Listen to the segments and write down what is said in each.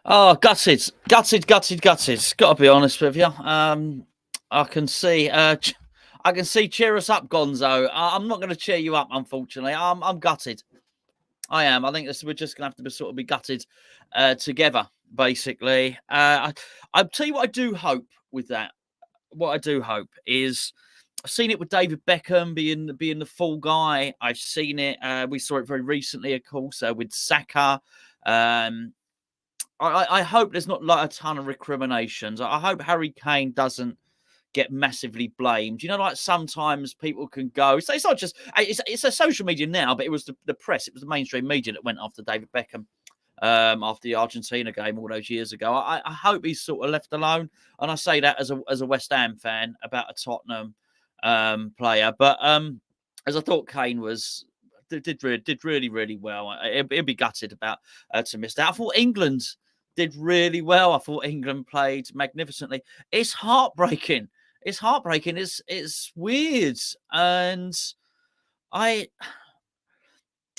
Oh, gutted, gutted, gutted, gutted. Got to be honest with you. I can see, I can see. Cheer us up, Gonzo. I'm not going to cheer you up, unfortunately. I'm gutted. I am. I think we're just going to have to sort of be gutted together, basically. I tell you what, I do hope with that. What I do hope is I've seen it with David Beckham being the fall guy. I've seen it. We saw it very recently, of course, with Saka. Um, I hope there's not like a ton of recriminations. I hope Harry Kane doesn't get massively blamed. You know, like sometimes people can go. So it's not just it's a social media now, but it was the press, it was the mainstream media that went after David Beckham after the Argentina game all those years ago. I hope he's sort of left alone, and I say that as a West Ham fan about a Tottenham player. But as I thought, Kane did really well. It'd be gutted about to miss that. I thought England did really well. I thought England played magnificently. It's heartbreaking. It's heartbreaking. It's weird, and I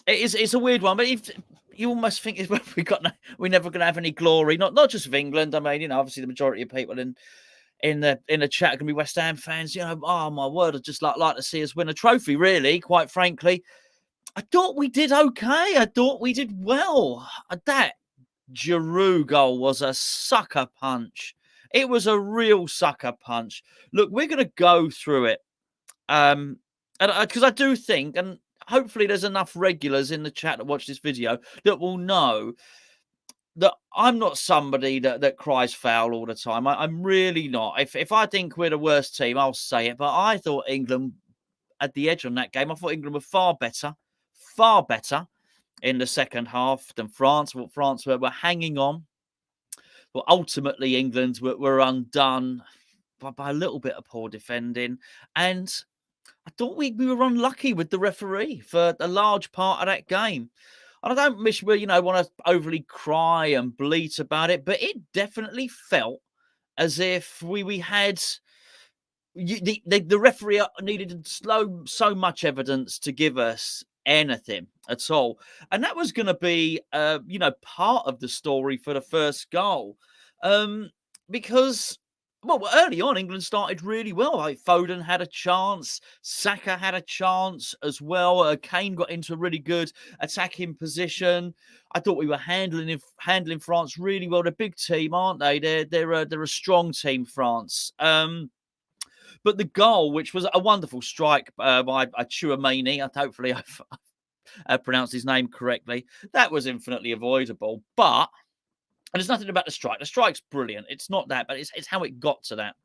it's a weird one. But if you almost think we're never going to have any glory. Not just of England. I mean, you know, obviously the majority of people in the chat are going to be West Ham fans. You know, oh my word, I'd just like to see us win a trophy. Really, quite frankly, I thought we did okay. I thought we did well. That Giroud goal was a sucker punch. It was a real sucker punch. Look, we're going to go through it. And because I do think, and hopefully there's enough regulars in the chat that watch this video that will know that I'm not somebody that cries foul all the time. I'm really not. If I think we're the worst team, I'll say it. But I thought England had the edge on that game. I thought England were far better in the second half than France. What France were hanging on. But ultimately, England were undone by a little bit of poor defending. And I thought we were unlucky with the referee for a large part of that game. And I don't wish we, want to overly cry and bleat about it, but it definitely felt as if we had the referee needed so much evidence to give us anything at all, and that was going to be part of the story for the first goal, because well, early on, England started really well. Like Foden had a chance, Saka had a chance as well. Kane got into a really good attacking position. I thought we were handling France really well. They're a big team, aren't they? They're a strong team, France. But the goal, which was a wonderful strike by Chouameni, hopefully I've pronounced his name correctly, that was infinitely avoidable. But and there's nothing about the strike. The strike's brilliant. It's not that, but it's how it got to that.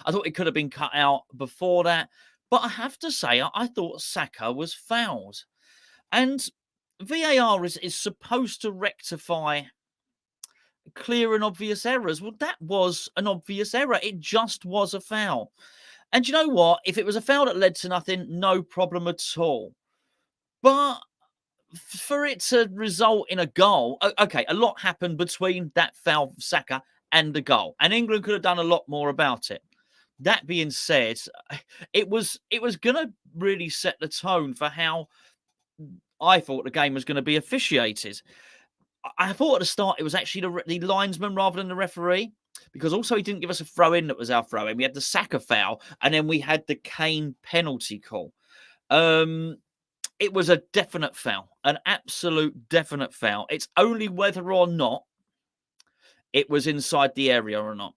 I thought it could have been cut out before that. But I have to say, I thought Saka was fouled. And VAR is supposed to rectify clear and obvious errors. Well, that was an obvious error. It just was a foul. And you know what? If it was a foul that led to nothing, no problem at all. But for it to result in a goal, okay, a lot happened between that foul Saka and the goal, and England could have done a lot more about it. That being said, it was going to really set the tone for how I thought the game was going to be officiated. I thought at the start it was actually the linesman rather than the referee, because also he didn't give us a throw-in that was our throw-in. We had the Saka foul, and then we had the Kane penalty call. It was a definite foul, an absolute definite foul. It's only whether or not it was inside the area or not.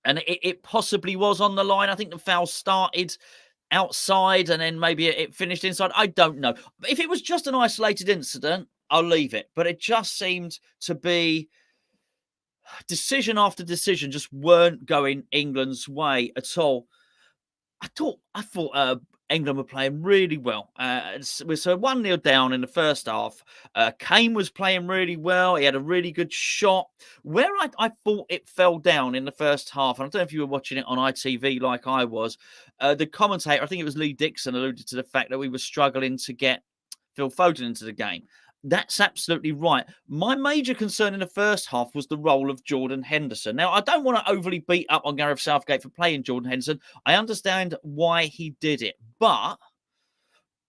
And it possibly was on the line. I think the foul started outside and then maybe it finished inside. I don't know. If it was just an isolated incident, I'll leave it. But it just seemed to be decision after decision just weren't going England's way at all. I thought England were playing really well. We're so 1-0 down in the first half. Kane was playing really well. He had a really good shot. Where I thought it fell down in the first half, and I don't know if you were watching it on ITV like I was, the commentator, I think it was Lee Dixon, alluded to the fact that we were struggling to get Phil Foden into the game. That's absolutely right. My major concern in the first half was the role of Jordan Henderson. Now, I don't want to overly beat up on Gareth Southgate for playing Jordan Henderson. I understand why he did it. But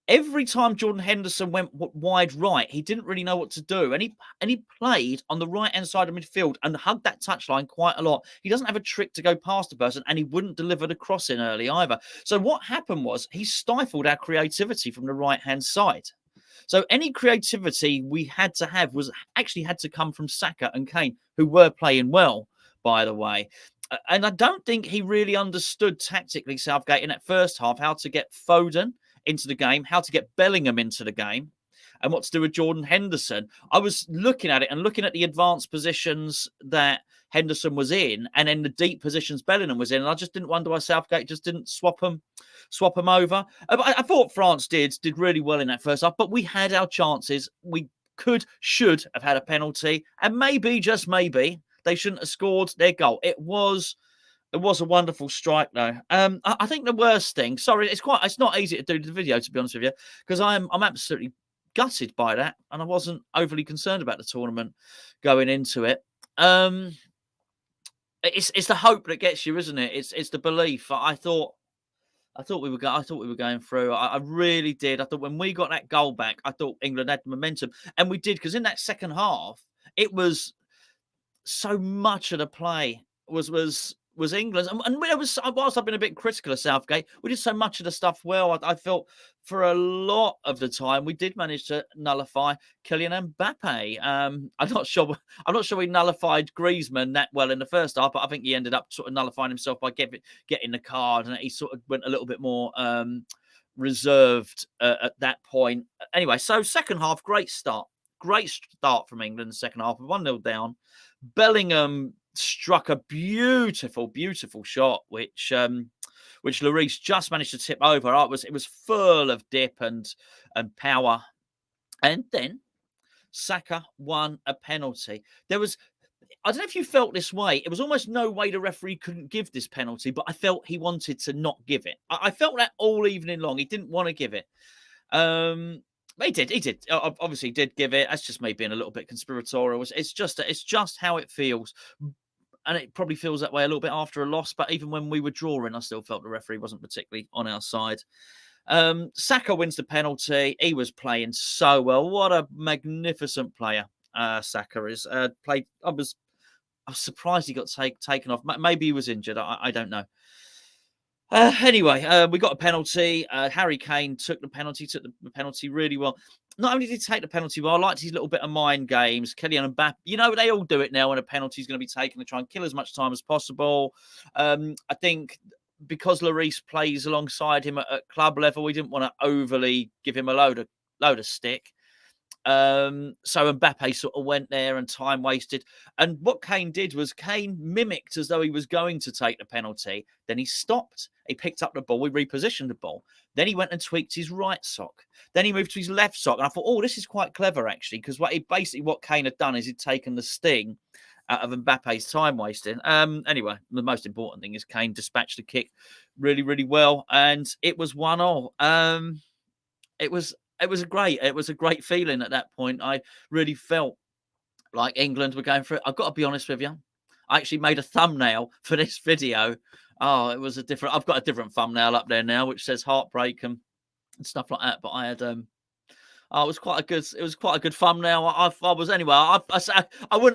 every time Jordan Henderson went wide right, he didn't really know what to do, and he played on the right hand side of midfield and hugged that touchline quite a lot. He doesn't have a trick to go past the person, and he wouldn't deliver the cross in early either. So what happened was he stifled our creativity from the right hand side. So any creativity we had to have was actually had to come from Saka and Kane, who were playing well, by the way. And I don't think he really understood tactically, Southgate, in that first half, how to get Foden into the game, how to get Bellingham into the game, and what to do with Jordan Henderson. I was looking at it and looking at the advanced positions that Henderson was in, and then the deep positions Bellingham was in, and I just didn't wonder why Southgate just didn't swap them over. I thought France did really well in that first half, but we had our chances. We should have had a penalty, and maybe, just maybe, they shouldn't have scored their goal. It was a wonderful strike, though. I think the worst thing. Sorry, it's not easy to do the video, to be honest with you, because I'm absolutely gutted by that, and I wasn't overly concerned about the tournament going into it. It's the hope that gets you, isn't it? It's the belief. I thought we were going through. I really did. I thought when we got that goal back, I thought England had momentum, and we did, because in that second half, it was so much of the play was England, and it was, whilst I've been a bit critical of Southgate, we did so much of the stuff well. I felt for a lot of the time we did manage to nullify Kylian Mbappe. I'm not sure we nullified Griezmann that well in the first half, but I think he ended up sort of nullifying himself by getting the card, and he sort of went a little bit more reserved at that point. Anyway, so second half, great start from England. The second half, 1-0 down. Bellingham struck a beautiful shot, which Lloris just managed to tip over. It was full of dip and power, and then Saka won a penalty. I don't know if you felt this way. It was almost no way the referee couldn't give this penalty, but I felt he wanted to not give it. I felt that all evening long. He didn't want to give it. He did. Obviously, did give it. That's just me being a little bit conspiratorial. It's just how it feels, and it probably feels that way a little bit after a loss. But even when we were drawing, I still felt the referee wasn't particularly on our side. Saka wins the penalty. He was playing so well. What a magnificent player Saka is. Played. I was surprised he got taken off. Maybe he was injured. I don't know. Anyway, we got a penalty. Harry Kane took the penalty really well. Not only did he take the penalty well, I liked his little bit of mind games. Kylian Mbappe, they all do it now when a penalty is going to be taken. They try and kill as much time as possible. I think because Lloris plays alongside him at club level, we didn't want to overly give him a load of stick. So Mbappe sort of went there and time wasted. And what Kane did was Kane mimicked as though he was going to take the penalty. Then he stopped. He picked up the ball. We repositioned the ball. Then he went and tweaked his right sock. Then he moved to his left sock. And I thought, this is quite clever, actually, because what Kane had done is he'd taken the sting out of Mbappe's time wasting. Anyway, the most important thing is Kane dispatched the kick really, really well. And it was 1-1. It was a great feeling at that point. I really felt like England were going for it. I've got to be honest with you. I actually made a thumbnail for this video. I've got a different thumbnail up there now, which says heartbreak and stuff like that. But I had, it was quite a good thumbnail. I wouldn't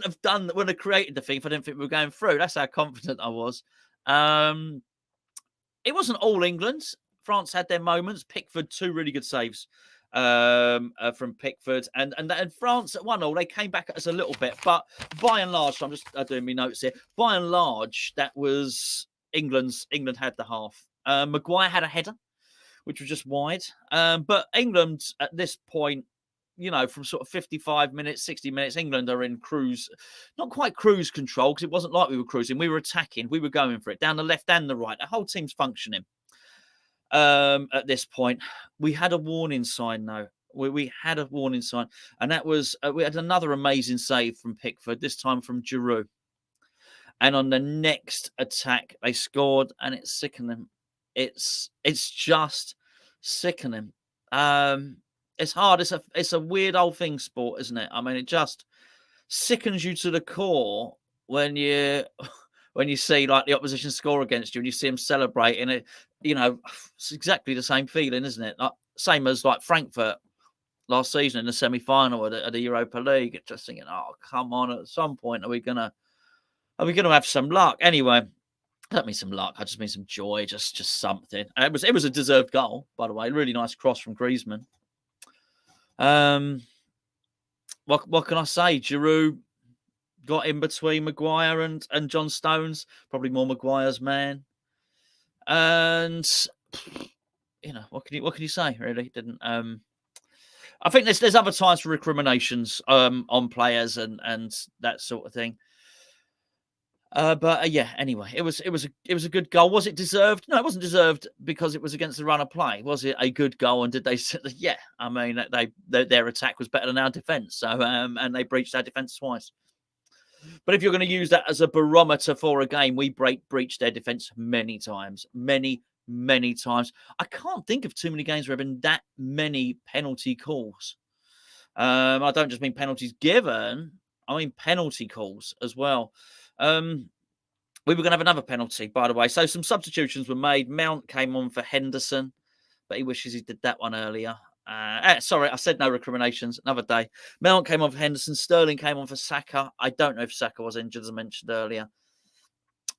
have wouldn't have created the thing if I didn't think we were going through. That's how confident I was. It wasn't all England. France had their moments. Pickford, 2 really good saves from Pickford, and France at 1-0. They came back at us a little bit, but by and large, so I'm just doing my notes here. By and large, that was England had the half. Maguire had a header, which was just wide. But England at this point, from sort of 55 minutes, 60 minutes, England are in not quite cruise control, because it wasn't like we were cruising. We were attacking. We were going for it down the left and the right. The whole team's functioning. At this point, we had a warning sign, though. We had a warning sign, and that was we had another amazing save from Pickford, this time from Giroud. And on the next attack, they scored, and it's sickening. It's just sickening. It's hard. It's a weird old thing, sport, isn't it? I mean, it just sickens you to the core when you see like the opposition score against you and you see them celebrating it. It's exactly the same feeling, isn't it? Like, same as like Frankfurt last season in the semi-final of the Europa League. Just thinking, oh, come on, at some point, are we gonna have some luck? Anyway, I don't mean some luck. I just mean some joy, just something. And it was a deserved goal, by the way. Really nice cross from Griezmann. What can I say? Giroud got in between Maguire and John Stones. Probably more Maguire's man. And what can you say? Really didn't. I think there's other times for recriminations on players and that sort of thing. But yeah, anyway, it was a good goal. Was it deserved? No, it wasn't deserved because it was against the run of play. Was it a good goal? And did they? Yeah, I mean, their attack was better than our defense. So and they breached our defense twice. But if you're going to use that as a barometer for a game, we breached their defense many times, many times. I can't think of too many games where there have been that many penalty calls. I don't just mean penalties given. I mean penalty calls as well. We were going to have another penalty, by the way. So some substitutions were made. Mount came on for Henderson, but he wishes he did that one earlier. Sorry, I said no recriminations. Another day. Mount came on for Henderson. Sterling came on for Saka. I don't know if Saka was injured, as I mentioned earlier.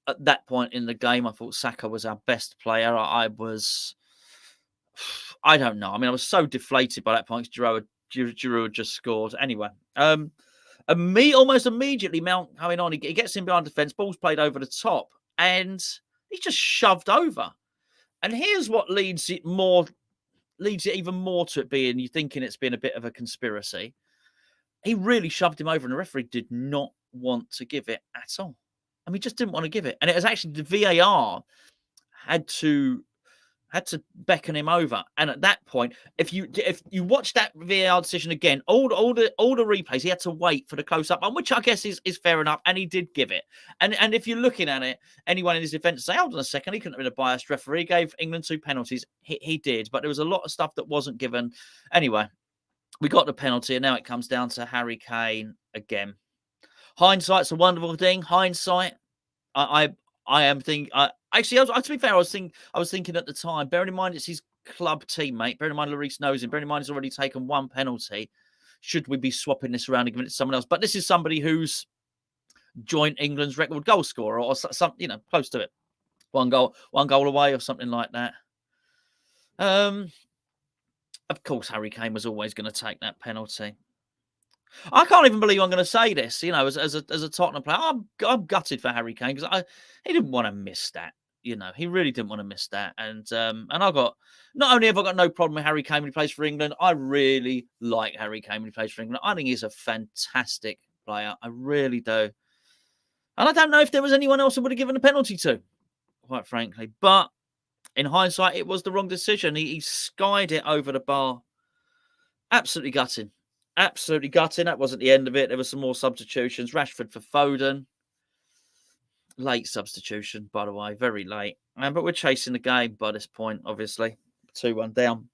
At that point in the game, I thought Saka was our best player. I don't know. I mean, I was so deflated by that point. Giroud had just scored. Anyway, almost immediately, Mount coming on, he gets in behind defence, ball's played over the top, and he's just shoved over. And here's what leads it even more to it being, you're thinking it's been a bit of a conspiracy. He really shoved him over, and the referee did not want to give it at all. I mean, just didn't want to give it. And it was actually the VAR had to beckon him over. And at that point, if you watch that VAR decision again, all the replays, he had to wait for the close up, which I guess is fair enough. And he did give it. And if you're looking at it, anyone in his defence say, hold on a second, he couldn't have been a biased referee. He gave England 2 penalties. He did, but there was a lot of stuff that wasn't given. Anyway, we got the penalty, and now it comes down to Harry Kane again. Hindsight's a wonderful thing. Hindsight, I am thinking. Actually, to be fair, I was thinking at the time. Bearing in mind it's his club teammate. Bearing in mind Lloris knows him. Bearing in mind he's already taken 1 penalty. Should we be swapping this around and giving it to someone else? But this is somebody who's joined England's record goal scorer or some, close to it. One goal away or something like that. Of course, Harry Kane was always going to take that penalty. I can't even believe I'm going to say this, as a Tottenham player. I'm gutted for Harry Kane because he didn't want to miss that. He really didn't want to miss that. And not only have I got no problem with Harry Kane when he plays for England, I really like Harry Kane when he plays for England. I think he's a fantastic player. I really do. And I don't know if there was anyone else who would have given a penalty to, quite frankly. But in hindsight, it was the wrong decision. He skied it over the bar. Absolutely gutting. Absolutely gutting. That wasn't the end of it. There were some more substitutions. Rashford for Foden. Late substitution, by the way. Very late. But we're chasing the game by this point, obviously. 2-1 down.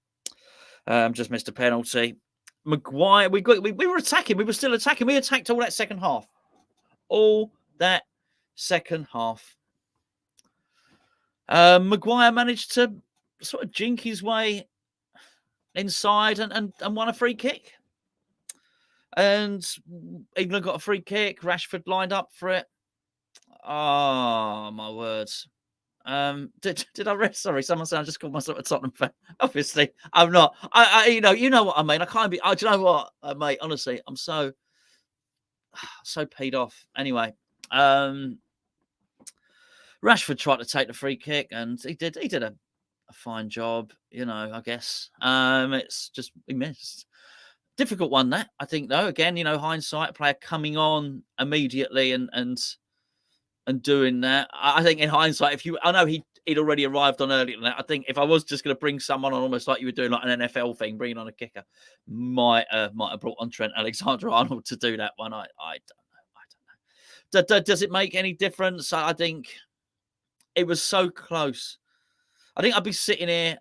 Just missed a penalty. Maguire, we were attacking. We were still attacking. We attacked all that second half. All that second half. Maguire managed to sort of jink his way inside and won a free kick. And England got a free kick. Rashford lined up for it. Oh, my words. Did I rest? Sorry, someone said I just called myself a Tottenham fan. Obviously, I'm not. You know what I mean. I can't be. Do you know what, mate? Honestly, I'm so peed off. Anyway, Rashford tried to take the free kick, and he did a fine job. I guess. It's just he missed. Difficult one, that, I think, though. Again, hindsight, a player coming on immediately and doing that. I think in hindsight, I know he'd already arrived on earlier than that. I think if I was just going to bring someone on almost like you were doing like an NFL thing, bringing on a kicker, might have brought on Trent Alexander-Arnold to do that one. I don't know. Does it make any difference? I think it was so close. I think I'd be sitting here.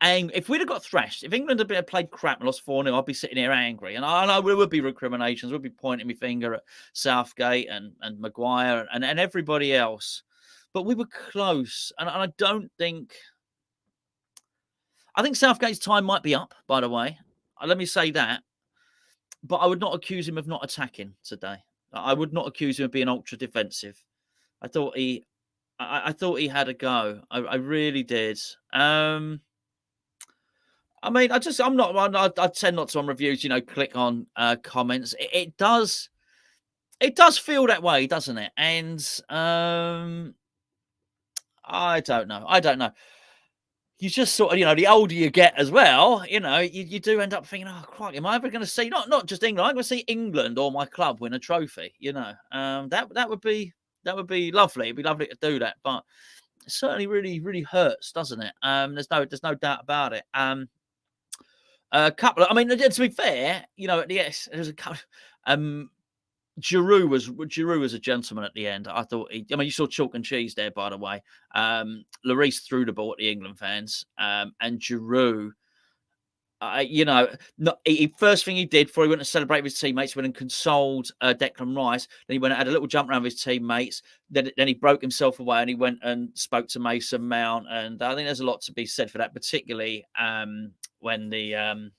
And if we'd have got thrashed, if England had played crap and lost 4-0, I'd be sitting here angry. And I know there would be recriminations. We'd be pointing my finger at Southgate and Maguire and everybody else. But we were close. And I don't think... I think Southgate's time might be up, by the way. Let me say that. But I would not accuse him of not attacking today. I would not accuse him of being ultra defensive. I thought I thought he had a go. I really did. I mean, I tend not to on reviews, click on comments. It does feel that way, doesn't it? And I don't know. You just sort of, the older you get as well, you do end up thinking, oh, crikey, am I ever going to see not just England? I'm going to see England or my club win a trophy. That would be lovely. It'd be lovely to do that, but it certainly really, really hurts, doesn't it? There's no doubt about it. A couple. I mean, to be fair, at the end, there's a couple. Giroud was a gentleman at the end. I thought you saw chalk and cheese there, by the way. Lloris threw the ball at the England fans, and Giroud, first thing he did before he went to celebrate with his teammates, went and consoled Declan Rice. Then he went and had a little jump around with his teammates. Then he broke himself away and he went and spoke to Mason Mount. And I think there's a lot to be said for that, particularly when the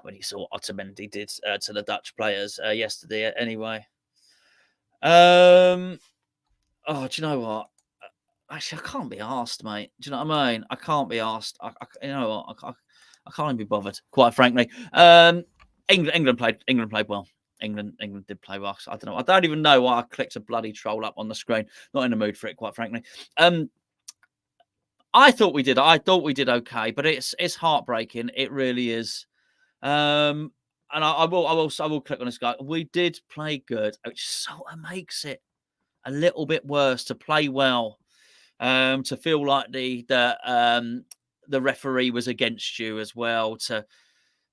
when he saw Otamendi did to the Dutch players yesterday. Anyway, do you know what? Actually, I can't be asked, mate. Do you know what I mean? I can't be asked. You know what? I can't even be bothered, quite frankly. England played well. England did play well. I don't know. I don't even know why I clicked a bloody troll up on the screen. Not in the mood for it, quite frankly. I thought we did okay, but it's heartbreaking. It really is. And I will click on this guy. We did play good, which sort of makes it a little bit worse to play well. To feel like the referee was against you as well.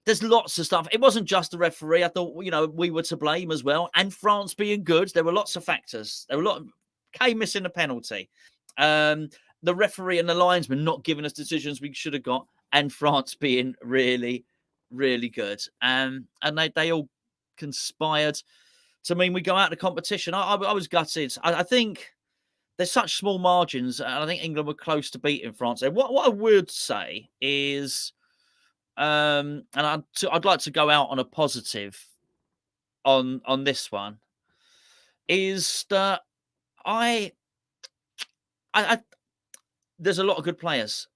There's lots of stuff. It wasn't just the referee. I thought we were to blame as well, and France being good. There were lots of factors. There were a lot. Kane missing a penalty. The referee and the linesman not giving us decisions we should have got, and France being really, really good. And they all conspired to mean we go out of the competition. I was gutted. I think there's such small margins, and I think England were close to beating France. What I would say is, and I'd like to go out on a positive on this one, is that there's a lot of good players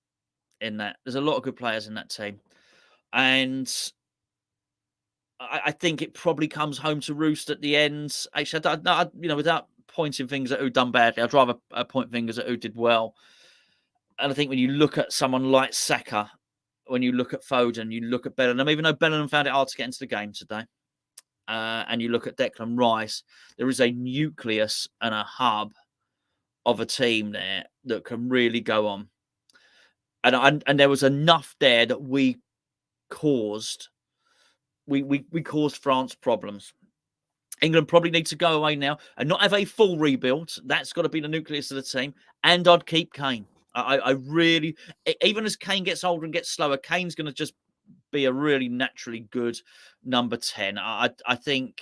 in that. There's a lot of good players in that team, and I think it probably comes home to roost at the end. Actually, without pointing fingers at who done badly, I'd rather point fingers at who did well. And I think when you look at someone like Saka, when you look at Foden, you look at Bellingham, even though Bellingham found it hard to get into the game today, and you look at Declan Rice, there is a nucleus and a hub of a team there that can really go on. And there was enough there that we caused France problems. England probably need to go away now and not have a full rebuild. That's got to be the nucleus of the team. And I'd keep Kane. I really, even as Kane gets older and gets slower, Kane's going to just be a really naturally good number 10. I think,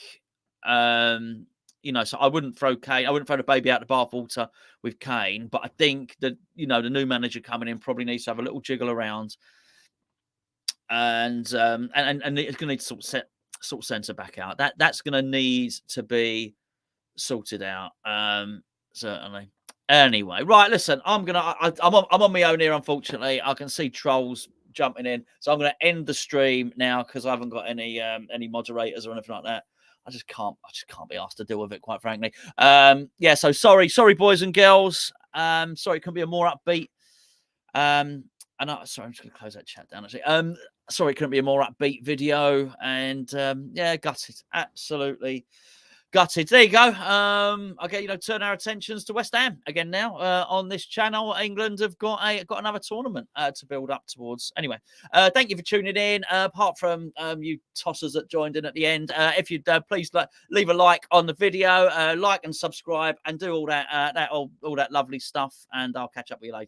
so I wouldn't throw Kane. I wouldn't throw the baby out the bathwater with Kane. But I think that, the new manager coming in probably needs to have a little jiggle around. And it's going to need to sort centre back out. That's going to need to be sorted out. Certainly. Anyway, right. Listen, I'm on my own here. Unfortunately, I can see trolls jumping in, so I'm going to end the stream now because I haven't got any moderators or anything like that. I just can't be asked to deal with it, quite frankly. So sorry, boys and girls. Sorry, it couldn't be a more upbeat. Sorry, I'm just going to close that chat down. Actually, sorry, it couldn't be a more upbeat video. And gutted, absolutely gutted. There you go. Okay, turn our attentions to West Ham again now on this channel. England have got another tournament to build up towards. Anyway, thank you for tuning in. Apart from you tossers that joined in at the end, if you'd please leave a like on the video, like and subscribe, and do all that lovely stuff. And I'll catch up with you later.